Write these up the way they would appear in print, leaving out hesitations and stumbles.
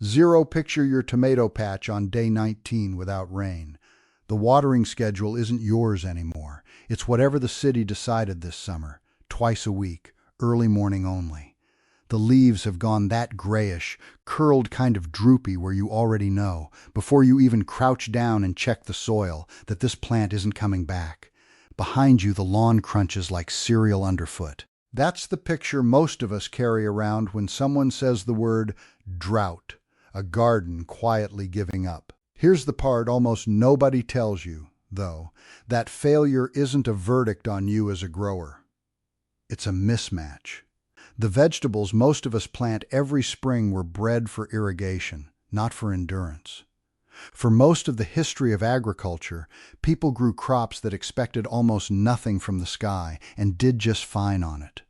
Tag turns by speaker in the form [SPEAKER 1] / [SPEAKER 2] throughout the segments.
[SPEAKER 1] 0 picture your tomato patch on day 19 without rain. The watering schedule isn't yours anymore. It's whatever the city decided this summer, twice a week, early morning only. The leaves have gone that grayish, curled kind of droopy where you already know, before you even crouch down and check the soil, that this plant isn't coming back. Behind you, the lawn crunches like cereal underfoot. That's the picture most of us carry around when someone says the word drought, a garden quietly giving up. Here's the part almost nobody tells you, though, that failure isn't a verdict on you as a grower. It's a mismatch. The vegetables most of us plant every spring were bred for irrigation, not for endurance. For most of the history of agriculture, people grew crops that expected almost nothing from the sky and did just fine on it.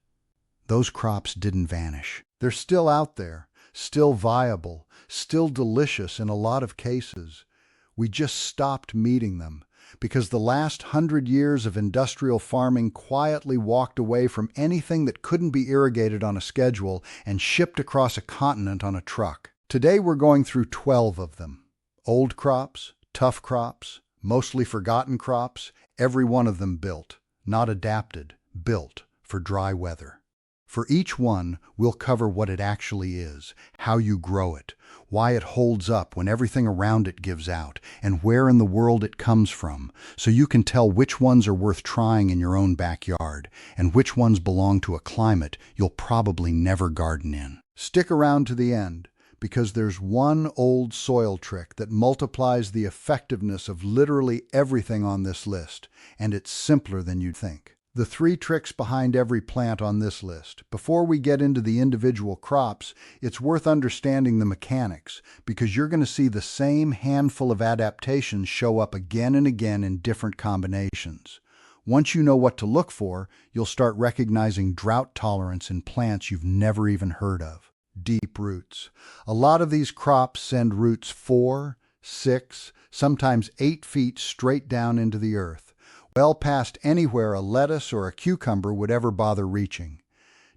[SPEAKER 1] Those crops didn't vanish. They're still out there, still viable, still delicious in a lot of cases. We just stopped meeting them because the last 100 years of industrial farming quietly walked away from anything that couldn't be irrigated on a schedule and shipped across a continent on a truck. Today we're going through 12 of them. Old crops, tough crops, mostly forgotten crops, every one of them built, not adapted, built for dry weather. For each one, we'll cover what it actually is, how you grow it, why it holds up when everything around it gives out, and where in the world it comes from, so you can tell which ones are worth trying in your own backyard, and which ones belong to a climate you'll probably never garden in. Stick around to the end, because there's one old soil trick that multiplies the effectiveness of literally everything on this list, and it's simpler than you'd think. The 3 tricks behind every plant on this list. Before we get into the individual crops, it's worth understanding the mechanics, because you're going to see the same handful of adaptations show up again and again in different combinations. Once you know what to look for, you'll start recognizing drought tolerance in plants you've never even heard of. Deep roots. A lot of these crops send roots 4, 6, sometimes 8 feet straight down into the earth, well past anywhere a lettuce or a cucumber would ever bother reaching.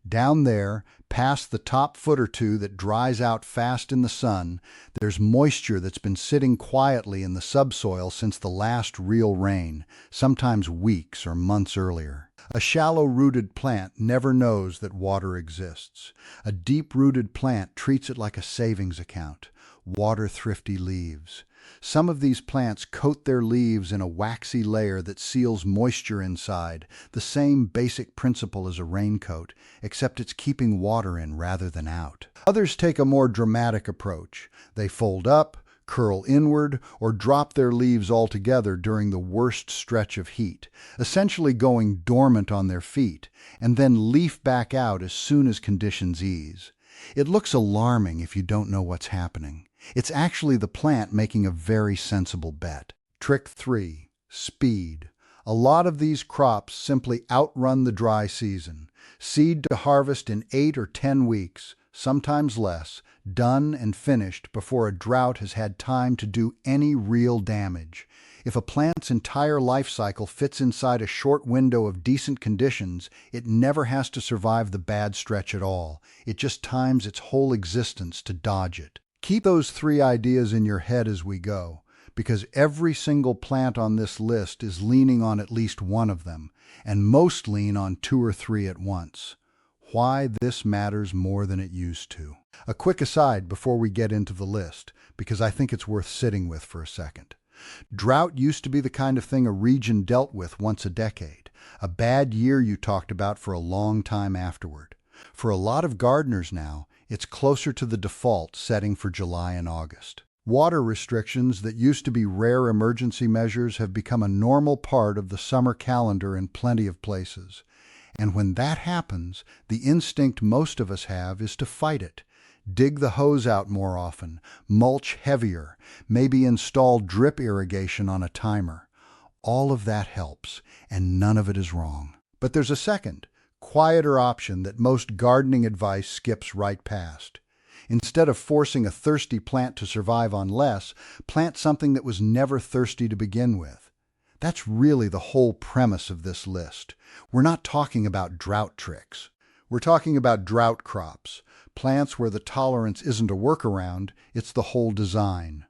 [SPEAKER 1] Down there, past the top foot or two that dries out fast in the sun, there's moisture that's been sitting quietly in the subsoil since the last real rain, sometimes weeks or months earlier. A shallow-rooted plant never knows that water exists. A deep-rooted plant treats it like a savings account. Water-thrifty leaves. Some of these plants coat their leaves in a waxy layer that seals moisture inside, the same basic principle as a raincoat, except it's keeping water in rather than out. Others take a more dramatic approach. They fold up, curl inward, or drop their leaves altogether during the worst stretch of heat, essentially going dormant on their feet, and then leaf back out as soon as conditions ease. It looks alarming if you don't know what's happening. It's actually the plant making a very sensible bet. Trick 3. Speed. A lot of these crops simply outrun the dry season. Seed to harvest in 8 or 10 weeks, sometimes less, done and finished before a drought has had time to do any real damage. If a plant's entire life cycle fits inside a short window of decent conditions, it never has to survive the bad stretch at all. It just times its whole existence to dodge it. Keep those 3 ideas in your head as we go, because every single plant on this list is leaning on at least one of them, and most lean on 2 or 3 at once. Why this matters more than it used to. A quick aside before we get into the list, because I think it's worth sitting with for a second. Drought used to be the kind of thing a region dealt with once a decade, a bad year you talked about for a long time afterward. For a lot of gardeners now, it's closer to the default setting for July and August. Water restrictions that used to be rare emergency measures have become a normal part of the summer calendar in plenty of places. And when that happens, the instinct most of us have is to fight it. Dig the hose out more often, mulch heavier, maybe install drip irrigation on a timer. All of that helps, and none of it is wrong. But there's a second, quieter option that most gardening advice skips right past. Instead of forcing a thirsty plant to survive on less, plant something that was never thirsty to begin with. That's really the whole premise of this list. We're not talking about drought tricks. We're talking about drought crops, plants where the tolerance isn't a workaround, it's the whole design.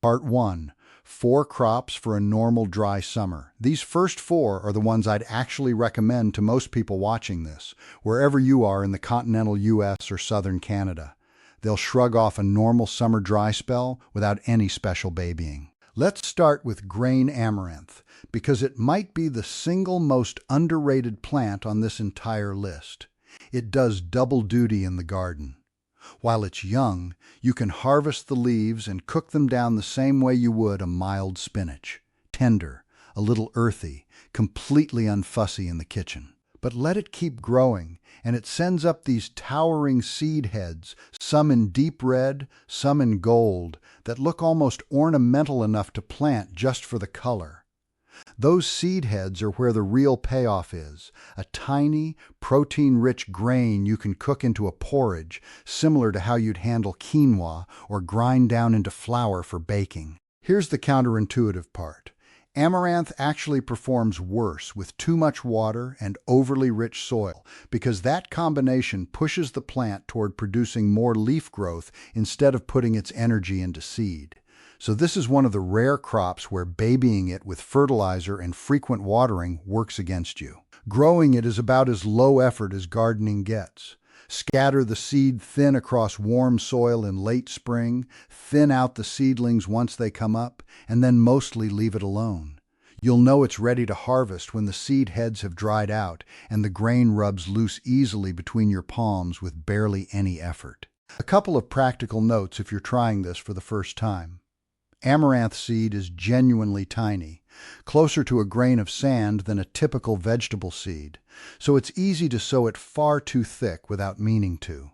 [SPEAKER 1] Part 1. 4 crops for a normal dry summer. These first 4 are the ones I'd actually recommend to most people watching this, wherever you are in the continental US or southern Canada. They'll shrug off a normal summer dry spell without any special babying. Let's start with grain amaranth, because it might be the single most underrated plant on this entire list. It does double duty in the garden. While it's young, you can harvest the leaves and cook them down the same way you would a mild spinach. Tender, a little earthy, completely unfussy in the kitchen. But let it keep growing, and it sends up these towering seed heads, some in deep red, some in gold, that look almost ornamental enough to plant just for the color. Those seed heads are where the real payoff is, a tiny, protein-rich grain you can cook into a porridge, similar to how you'd handle quinoa or grind down into flour for baking. Here's the counterintuitive part. Amaranth actually performs worse with too much water and overly rich soil, because that combination pushes the plant toward producing more leaf growth instead of putting its energy into seed. So this is one of the rare crops where babying it with fertilizer and frequent watering works against you. Growing it is about as low effort as gardening gets. Scatter the seed thin across warm soil in late spring, thin out the seedlings once they come up, and then mostly leave it alone. You'll know it's ready to harvest when the seed heads have dried out and the grain rubs loose easily between your palms with barely any effort. A couple of practical notes if you're trying this for the first time. Amaranth seed is genuinely tiny, closer to a grain of sand than a typical vegetable seed, so it's easy to sow it far too thick without meaning to.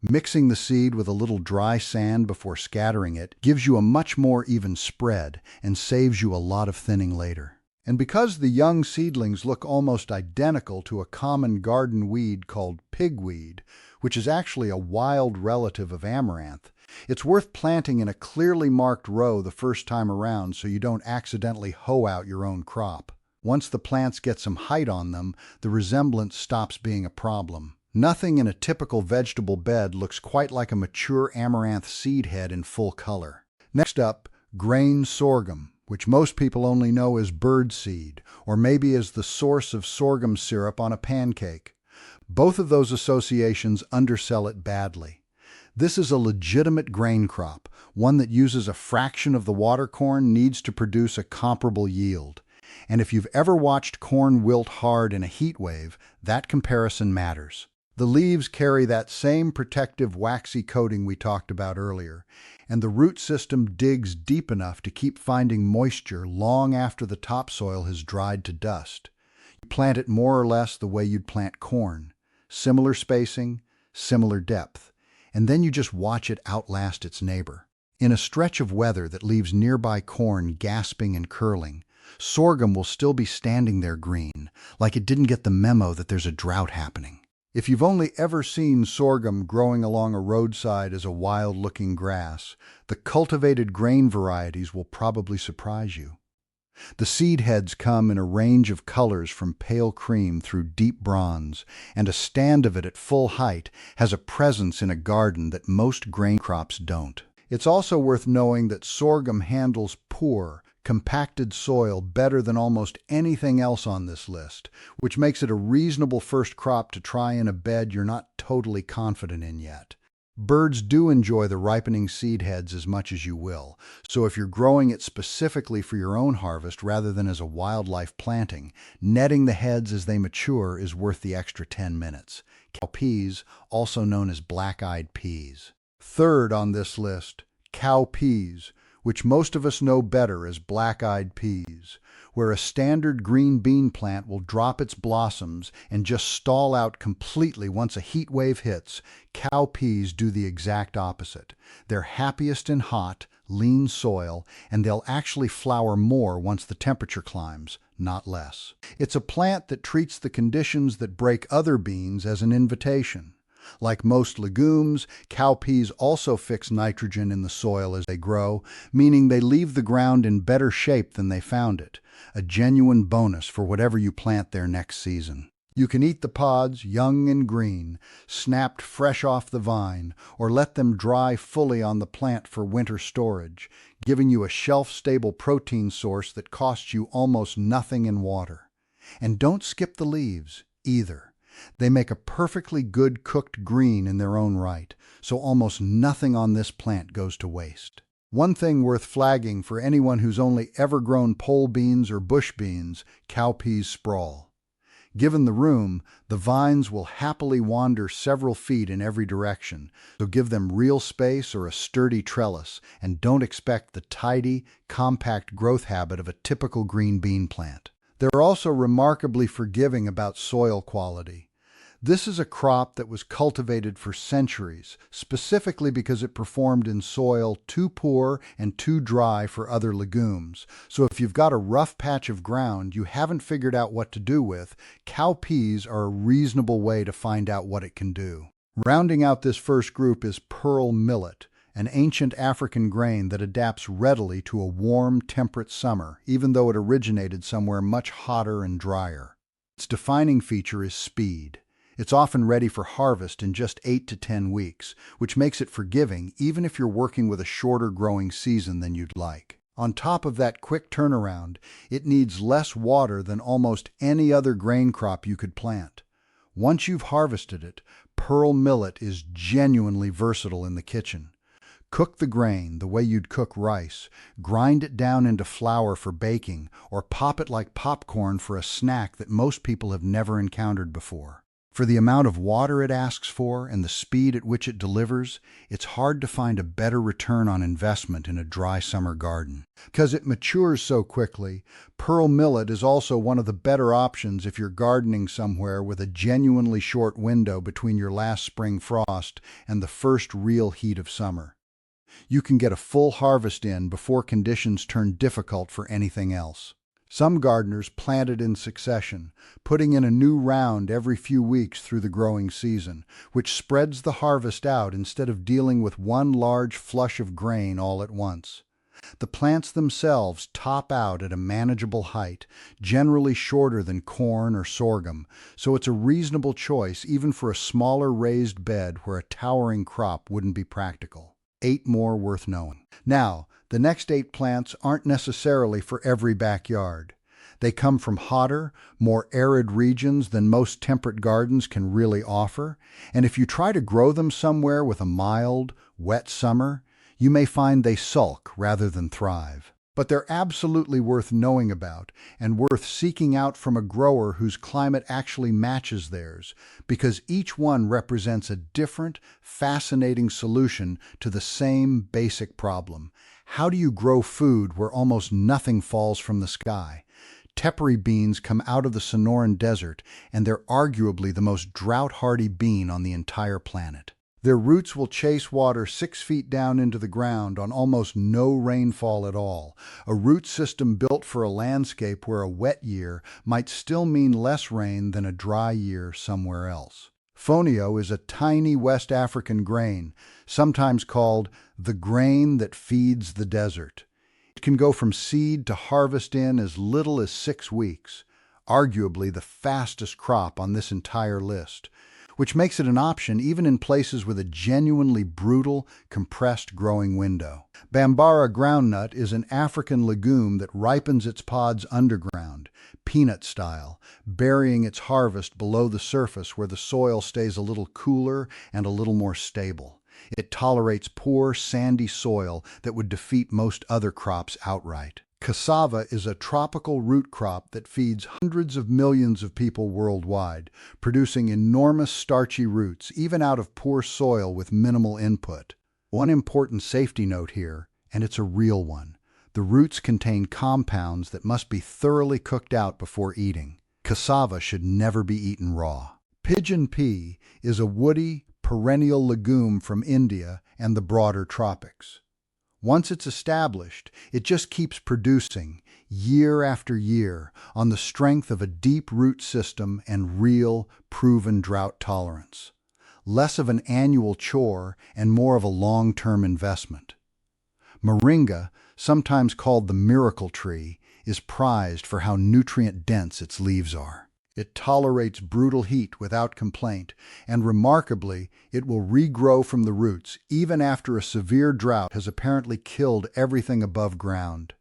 [SPEAKER 1] Mixing the seed with a little dry sand before scattering it gives you a much more even spread and saves you a lot of thinning later. And because the young seedlings look almost identical to a common garden weed called pigweed, which is actually a wild relative of amaranth, it's worth planting in a clearly marked row the first time around so you don't accidentally hoe out your own crop. Once the plants get some height on them, the resemblance stops being a problem. Nothing in a typical vegetable bed looks quite like a mature amaranth seed head in full color. Next up, grain sorghum, which most people only know as bird seed, or maybe as the source of sorghum syrup on a pancake. Both of those associations undersell it badly. This is a legitimate grain crop, one that uses a fraction of the water corn needs to produce a comparable yield. And if you've ever watched corn wilt hard in a heat wave, that comparison matters. The leaves carry that same protective waxy coating we talked about earlier, and the root system digs deep enough to keep finding moisture long after the topsoil has dried to dust. You plant it more or less the way you'd plant corn. Similar spacing, similar depth. And then you just watch it outlast its neighbor. In a stretch of weather that leaves nearby corn gasping and curling, sorghum will still be standing there green, like it didn't get the memo that there's a drought happening. If you've only ever seen sorghum growing along a roadside as a wild-looking grass, the cultivated grain varieties will probably surprise you. The seed heads come in a range of colors from pale cream through deep bronze, and a stand of it at full height has a presence in a garden that most grain crops don't. It's also worth knowing that sorghum handles poor, compacted soil better than almost anything else on this list, which makes it a reasonable first crop to try in a bed you're not totally confident in yet. Birds do enjoy the ripening seed heads as much as you will, so if you're growing it specifically for your own harvest rather than as a wildlife planting, netting the heads as they mature is worth the extra 10 minutes. Cowpeas, also known as black-eyed peas. Third on this list, cowpeas, which most of us know better as black-eyed peas, where a standard green bean plant will drop its blossoms and just stall out completely once a heat wave hits. Cowpeas do the exact opposite. They're happiest in hot, lean soil, and they'll actually flower more once the temperature climbs, not less. It's a plant that treats the conditions that break other beans as an invitation. Like most legumes, cowpeas also fix nitrogen in the soil as they grow, meaning they leave the ground in better shape than they found it, a genuine bonus for whatever you plant there next season. You can eat the pods young and green, snapped fresh off the vine, or let them dry fully on the plant for winter storage, giving you a shelf-stable protein source that costs you almost nothing in water. And don't skip the leaves, either. They make a perfectly good cooked green in their own right, so almost nothing on this plant goes to waste. One thing worth flagging for anyone who's only ever grown pole beans or bush beans: cowpeas sprawl. Given the room, the vines will happily wander several feet in every direction, so give them real space or a sturdy trellis, and don't expect the tidy, compact growth habit of a typical green bean plant. They're also remarkably forgiving about soil quality. This is a crop that was cultivated for centuries, specifically because it performed in soil too poor and too dry for other legumes. So if you've got a rough patch of ground you haven't figured out what to do with, cowpeas are a reasonable way to find out what it can do. Rounding out this first group is pearl millet, an ancient African grain that adapts readily to a warm, temperate summer, even though it originated somewhere much hotter and drier. Its defining feature is speed. It's often ready for harvest in just 8 to 10 weeks, which makes it forgiving even if you're working with a shorter growing season than you'd like. On top of that quick turnaround, it needs less water than almost any other grain crop you could plant. Once you've harvested it, pearl millet is genuinely versatile in the kitchen. Cook the grain the way you'd cook rice, grind it down into flour for baking, or pop it like popcorn for a snack that most people have never encountered before. For the amount of water it asks for and the speed at which it delivers, it's hard to find a better return on investment in a dry summer garden. Because it matures so quickly, pearl millet is also one of the better options if you're gardening somewhere with a genuinely short window between your last spring frost and the first real heat of summer. You can get a full harvest in before conditions turn difficult for anything else. Some gardeners plant it in succession, putting in a new round every few weeks through the growing season, which spreads the harvest out instead of dealing with one large flush of grain all at once. The plants themselves top out at a manageable height, generally shorter than corn or sorghum, so it's a reasonable choice even for a smaller raised bed where a towering crop wouldn't be practical. 8 more worth knowing. Now, the next 8 plants aren't necessarily for every backyard. They come from hotter, more arid regions than most temperate gardens can really offer, and if you try to grow them somewhere with a mild, wet summer, you may find they sulk rather than thrive. But they're absolutely worth knowing about and worth seeking out from a grower whose climate actually matches theirs, because each one represents a different, fascinating solution to the same basic problem. How do you grow food where almost nothing falls from the sky? Tepary beans come out of the Sonoran Desert, and they're arguably the most drought-hardy bean on the entire planet. Their roots will chase water 6 feet down into the ground on almost no rainfall at all, a root system built for a landscape where a wet year might still mean less rain than a dry year somewhere else. Fonio is a tiny West African grain, sometimes called the grain that feeds the desert. It can go from seed to harvest in as little as 6 weeks, arguably the fastest crop on this entire list, which makes it an option even in places with a genuinely brutal, compressed growing window. Bambara groundnut is an African legume that ripens its pods underground, peanut style, burying its harvest below the surface where the soil stays a little cooler and a little more stable. It tolerates poor, sandy soil that would defeat most other crops outright. Cassava is a tropical root crop that feeds hundreds of millions of people worldwide, producing enormous starchy roots, even out of poor soil with minimal input. One important safety note here, and it's a real one: the roots contain compounds that must be thoroughly cooked out before eating. Cassava should never be eaten raw. Pigeon pea is a woody, perennial legume from India and the broader tropics. Once it's established, it just keeps producing, year after year, on the strength of a deep root system and real, proven drought tolerance. Less of an annual chore and more of a long-term investment. Moringa, sometimes called the miracle tree, is prized for how nutrient-dense its leaves are. It tolerates brutal heat without complaint, and remarkably, it will regrow from the roots even after a severe drought has apparently killed everything above ground.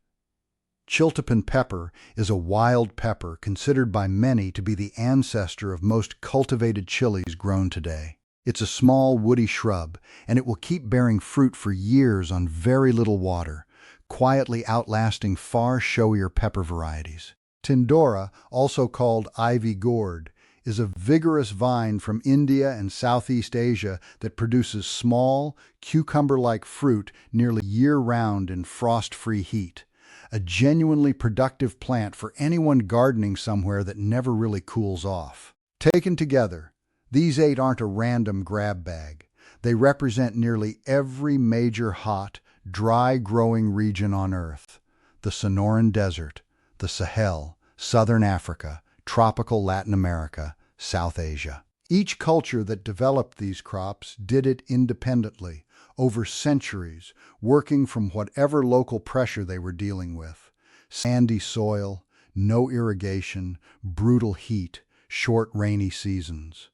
[SPEAKER 1] Chiltepin pepper is a wild pepper considered by many to be the ancestor of most cultivated chilies grown today. It's a small woody shrub, and it will keep bearing fruit for years on very little water, quietly outlasting far showier pepper varieties. Tindora, also called ivy gourd, is a vigorous vine from India and Southeast Asia that produces small, cucumber-like fruit nearly year-round in frost-free heat. A genuinely productive plant for anyone gardening somewhere that never really cools off. Taken together, these 8 aren't a random grab bag. They represent nearly every major hot, dry-growing region on Earth. The Sonoran Desert, the Sahel, Southern Africa, tropical Latin America, South Asia. Each culture that developed these crops did it independently, over centuries, working from whatever local pressure they were dealing with. Sandy soil, no irrigation, brutal heat, short rainy seasons.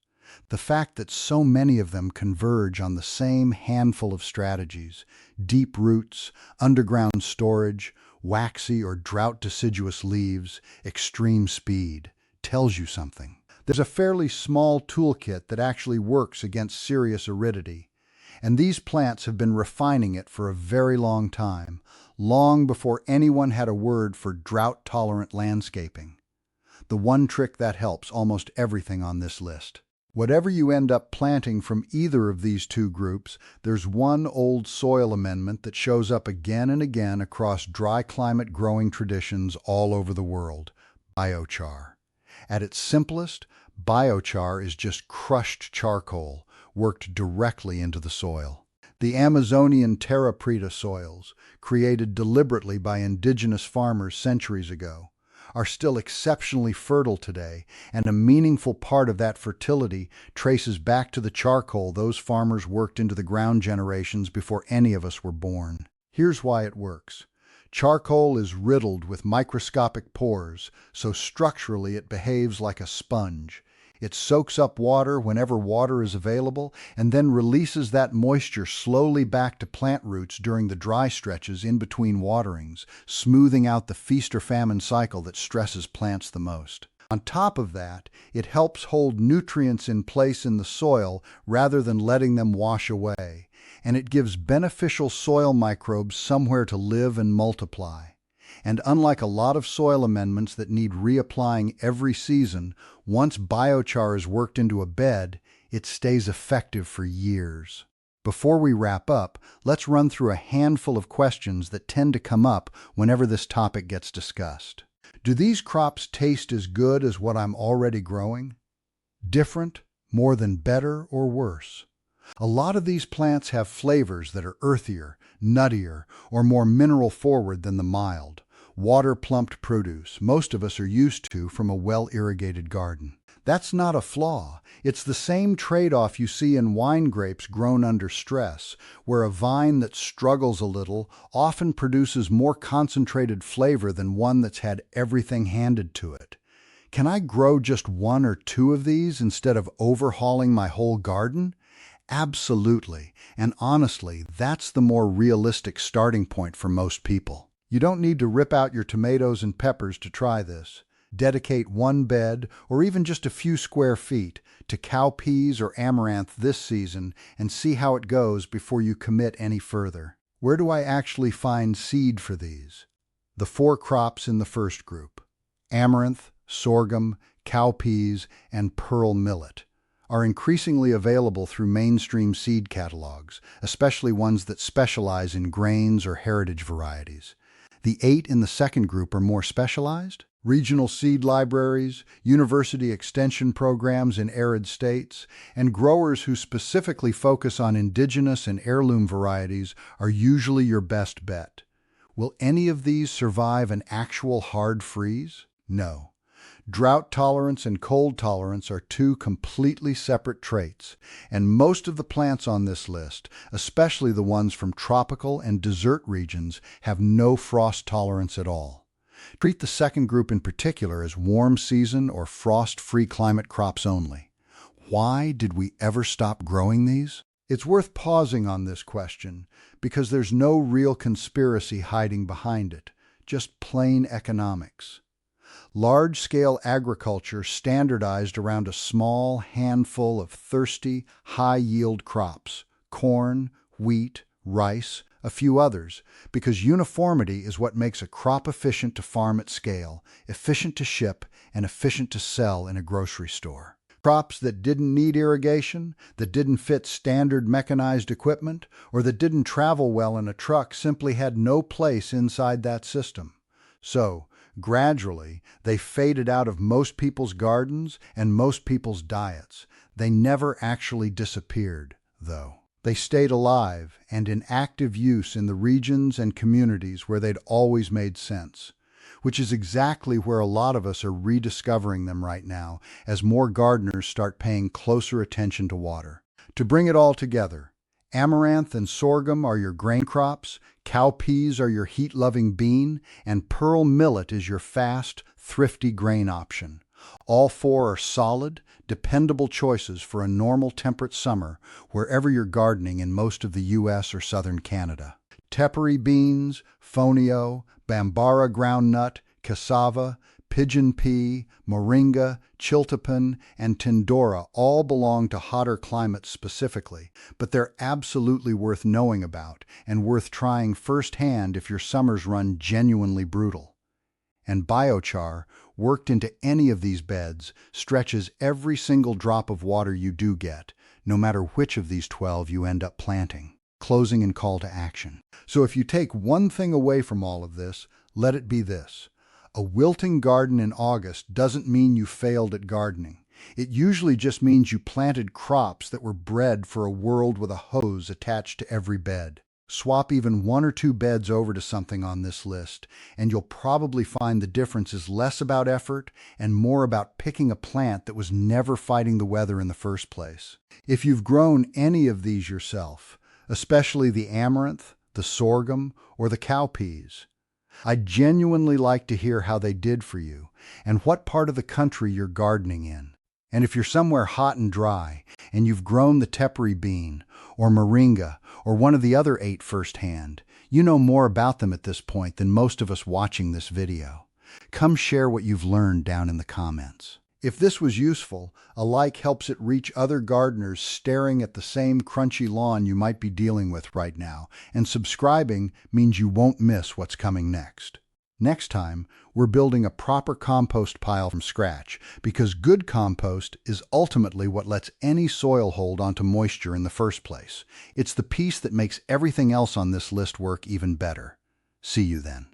[SPEAKER 1] The fact that so many of them converge on the same handful of strategies, deep roots, underground storage, waxy or drought-deciduous leaves, extreme speed, tells you something. There's a fairly small toolkit that actually works against serious aridity, and these plants have been refining it for a very long time, long before anyone had a word for drought-tolerant landscaping. The one trick that helps almost everything on this list. Whatever you end up planting from either of these two groups, there's one old soil amendment that shows up again and again across dry climate growing traditions all over the world: biochar. At its simplest, biochar is just crushed charcoal, worked directly into the soil. The Amazonian terra preta soils, created deliberately by indigenous farmers centuries ago, are still exceptionally fertile today, and a meaningful part of that fertility traces back to the charcoal those farmers worked into the ground generations before any of us were born. Here's why it works. Charcoal is riddled with microscopic pores, so structurally it behaves like a sponge. It soaks up water whenever water is available and then releases that moisture slowly back to plant roots during the dry stretches in between waterings, smoothing out the feast or famine cycle that stresses plants the most. On top of that, it helps hold nutrients in place in the soil rather than letting them wash away, and it gives beneficial soil microbes somewhere to live and multiply. And unlike a lot of soil amendments that need reapplying every season, once biochar is worked into a bed, it stays effective for years. Before we wrap up, let's run through a handful of questions that tend to come up whenever this topic gets discussed. Do these crops taste as good as what I'm already growing? Different, more than better, or worse? A lot of these plants have flavors that are earthier, nuttier, or more mineral forward than the mild, water-plumped produce most of us are used to from a well-irrigated garden. That's not a flaw. It's the same trade-off you see in wine grapes grown under stress, where a vine that struggles a little often produces more concentrated flavor than one that's had everything handed to it. Can I grow just 1 or 2 of these instead of overhauling my whole garden? Absolutely, and honestly, that's the more realistic starting point for most people. You don't need to rip out your tomatoes and peppers to try this. Dedicate one bed, or even just a few square feet, to cowpeas or amaranth this season and see how it goes before you commit any further. Where do I actually find seed for these? The 4 crops in the first group, amaranth, sorghum, cowpeas, and pearl millet, are increasingly available through mainstream seed catalogs, especially ones that specialize in grains or heritage varieties. The 8 in the second group are more specialized. Regional seed libraries, university extension programs in arid states, and growers who specifically focus on indigenous and heirloom varieties are usually your best bet. Will any of these survive an actual hard freeze? No. Drought tolerance and cold tolerance are 2 completely separate traits, and most of the plants on this list, especially the ones from tropical and desert regions, have no frost tolerance at all. Treat the second group in particular as warm season or frost-free climate crops only. Why did we ever stop growing these? It's worth pausing on this question because there's no real conspiracy hiding behind it, just plain economics. Large-scale agriculture standardized around a small handful of thirsty, high-yield crops: corn, wheat, rice, a few others, because uniformity is what makes a crop efficient to farm at scale, efficient to ship, and efficient to sell in a grocery store. Crops that didn't need irrigation, that didn't fit standard mechanized equipment, or that didn't travel well in a truck simply had no place inside that system. So, gradually, they faded out of most people's gardens and most people's diets. They never actually disappeared, though. They stayed alive and in active use in the regions and communities where they'd always made sense, which is exactly where a lot of us are rediscovering them right now as more gardeners start paying closer attention to water. To bring it all together, amaranth and sorghum are your grain crops, cowpeas are your heat-loving bean, and pearl millet is your fast, thrifty grain option. All four are solid, dependable choices for a normal temperate summer wherever you're gardening in most of the U.S. or southern Canada. Tepary beans, fonio, bambara groundnut, cassava, pigeon pea, moringa, chiltepin, and tindora all belong to hotter climates specifically, but they're absolutely worth knowing about and worth trying firsthand if your summers run genuinely brutal. And biochar, worked into any of these beds, stretches every single drop of water you do get, no matter which of these 12 you end up planting. Closing and call to action. So if you take one thing away from all of this, let it be this. A wilting garden in August doesn't mean you failed at gardening. It usually just means you planted crops that were bred for a world with a hose attached to every bed. Swap even 1 or 2 beds over to something on this list, and you'll probably find the difference is less about effort and more about picking a plant that was never fighting the weather in the first place. If you've grown any of these yourself, especially the amaranth, the sorghum, or the cowpeas, I'd genuinely like to hear how they did for you and what part of the country you're gardening in. And if you're somewhere hot and dry, and you've grown the tepary bean, or moringa, or one of the other 8 firsthand, you know more about them at this point than most of us watching this video. Come share what you've learned down in the comments. If this was useful, a like helps it reach other gardeners staring at the same crunchy lawn you might be dealing with right now, and subscribing means you won't miss what's coming next. Next time, we're building a proper compost pile from scratch, because good compost is ultimately what lets any soil hold onto moisture in the first place. It's the piece that makes everything else on this list work even better. See you then.